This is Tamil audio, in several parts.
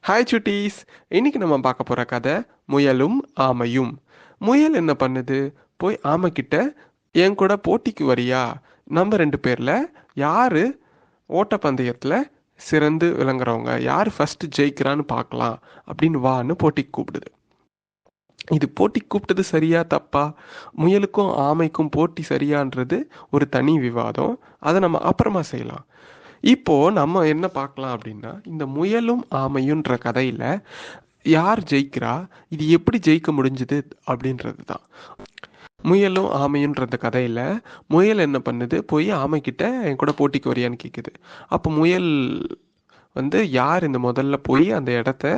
ஹாய் சுட்டீஸ். இன்னைக்கு நம்ம பார்க்க போற கதை முயலும் ஆமையும். முயல் என்ன பண்ணுது? போய் ஆமை கிட்ட, என் கூட போட்டிக்கு வரியா? நம்ம ரெண்டு பேர்ல யாரு ஓட்டப்பந்தயத்துல சிறந்து விளங்குறவங்க, யாரு ஃபர்ஸ்ட் ஜெயிக்கிறான்னு பார்க்கலாம் அப்படின்னு வான்னு போட்டிக்கு கூப்பிடுது. இது போட்டிக்கு கூப்பிட்டது சரியா தப்பா? முயலுக்கும் ஆமைக்கும் போட்டி சரியான்றது ஒரு தனி விவாதம். அதை நம்ம அப்புறமா செய்யலாம். இப்போ நம்ம என்ன பார்க்கலாம் அப்படின்னா, இந்த முயலும் ஆமையுன்ற கதையில யார் ஜெயிக்கிறா, இது எப்படி ஜெயிக்க முடிஞ்சுது அப்படின்றது தான். முயலும் ஆமையுன்ற அந்த கதையில முயல் என்ன பண்ணுது? போய் ஆமை கிட்ட என் கூட போட்டிக்கு வரியான்னு கேட்குது. அப்போ முயல் யார் இந்த முதல்ல போய் அந்த இடத்த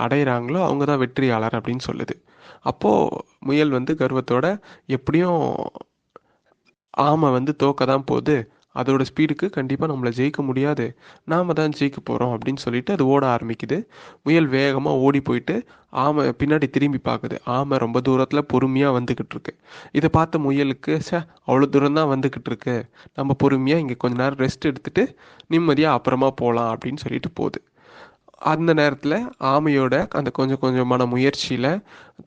அடையிறாங்களோ அவங்க தான் வெற்றியாளர் அப்படின்னு சொல்லுது. அப்போ முயல் கர்வத்தோட, எப்படியும் ஆமை தோக்க தான் போகுது, அதோட ஸ்பீடுக்கு கண்டிப்பாக நம்மளை ஜெயிக்க முடியாது, நாம தான் ஜெயிக்க போகிறோம் அப்படின்னு சொல்லிட்டு அது ஓட ஆரம்பிக்குது. முயல் வேகமாக ஓடி போயிட்டு ஆமை பின்னாடி திரும்பி பார்க்குது. ஆமை ரொம்ப தூரத்தில் பொறுமையாக வந்துக்கிட்டு இருக்கு. இதை பார்த்த முயலுக்கு, அவ்வளோ தூரம் தான் வந்துக்கிட்டு இருக்கு, நம்ம பொறுமையாக இங்கே கொஞ்ச நேரம் ரெஸ்ட் எடுத்துட்டு நிம்மதியாக அப்புறமா போகலாம் அப்படின்னு சொல்லிட்டு போகுது. அந்த நேரத்தில் ஆமையோட அந்த கொஞ்சம் கொஞ்சமான முயற்சியில்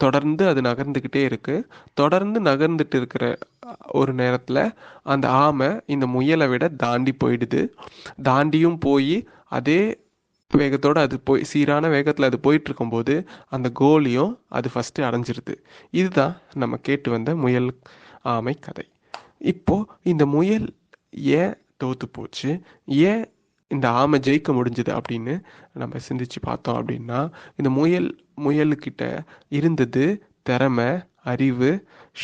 தொடர்ந்து அது நகர்ந்துக்கிட்டே இருக்கு. தொடர்ந்து நகர்ந்துட்டு இருக்கிற ஒரு நேரத்தில் அந்த ஆமை இந்த முயலை விட தாண்டி போயிடுது. தாண்டியும் போய் அதே வேகத்தோடு அது போய் சீரான வேகத்தில் அது போயிட்டு இருக்கும்போது அந்த கோலியும் அது ஃபஸ்ட்டு அடைஞ்சிருது. இதுதான் நம்ம கேட்டு வந்த முயல் ஆமை கதை. இப்போ இந்த முயல் ஏன் தோத்து போச்சு, ஏன் இந்த ஆமை ஜெயிக்க முடிஞ்சுது அப்படின்னு நம்ம சிந்திச்சு பார்த்தோம் அப்படின்னா, இந்த முயலுக்கிட்ட இருந்தது திறமை, அறிவு,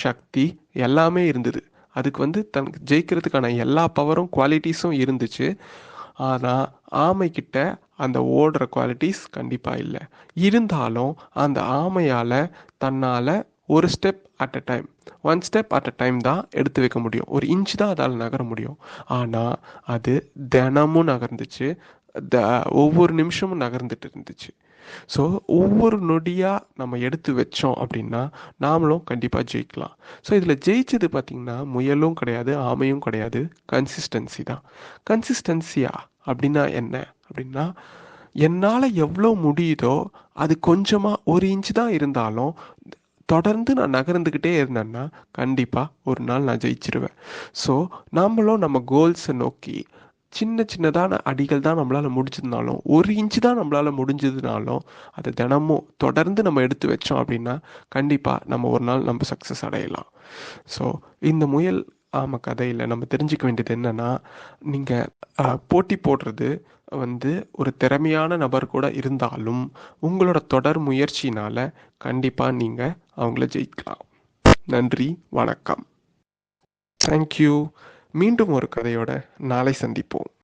சக்தி எல்லாமே இருந்தது. அதுக்கு தனக்கு ஜெயிக்கிறதுக்கான எல்லா பவரும் குவாலிட்டிஸும் இருந்துச்சு. ஆனால் ஆமைக்கிட்ட அந்த ஓடுற குவாலிட்டிஸ் கண்டிப்பாக இல்லை. இருந்தாலும் அந்த ஆமையால் தன்னால் ஒரு step at a time, one step at a time தான் எடுத்து வைக்க முடியும். ஒரு இன்ச் தான் அதால் நகர முடியும். ஆனால் அது தினமும் நகர்ந்துச்சு. ஒவ்வொரு நிமிஷமும் நகர்ந்துட்டு இருந்துச்சு. ஸோ ஒவ்வொரு நொடியாக நம்ம எடுத்து வச்சோம் அப்படின்னா நாமளும் கண்டிப்பாக ஜெயிக்கலாம். ஸோ இதில் ஜெயிச்சது பார்த்திங்கன்னா முயலும் கிடையாது, ஆமையும் கிடையாது, கன்சிஸ்டன்சி தான். கன்சிஸ்டன்சியா அப்படின்னா என்ன அப்படின்னா, என்னால் எவ்வளோ முடியுதோ அது கொஞ்சமாக ஒரு இன்ச்சு தான் இருந்தாலும் தொடர்ந்து நான் நகர்ந்துக்கிட்டே இருந்தேன்னா கண்டிப்பாக ஒரு நாள் நான் ஜெயிச்சிருவேன். ஸோ நம்மளும் நம்ம கோல்ஸை நோக்கி சின்ன சின்னதான அடிகள் தான் நம்மளால் முடிஞ்சதுனாலும், ஒரு இன்ச்சு தான் நம்மளால் முடிஞ்சதுனாலும் அதை தினமும் தொடர்ந்து நம்ம எடுத்து வச்சோம் அப்படின்னா கண்டிப்பாக நம்ம ஒரு நாள் நம்ம சக்ஸஸ் அடையலாம். ஸோ இந்த முயல் ஆமை கதையில் நம்ம தெரிஞ்சுக்க வேண்டியது என்னென்னா, நீங்கள் போட்டி போடுறது ஒரு திறமையான நபர் கூட இருந்தாலும் உங்களோட தொடர் முயற்சினால் கண்டிப்பாக நீங்கள் அவங்கள ஜெயிக்கலாம். நன்றி, வணக்கம். தேங்க்யூ. மீண்டும் ஒரு கதையோட நாளை சந்திப்போம்.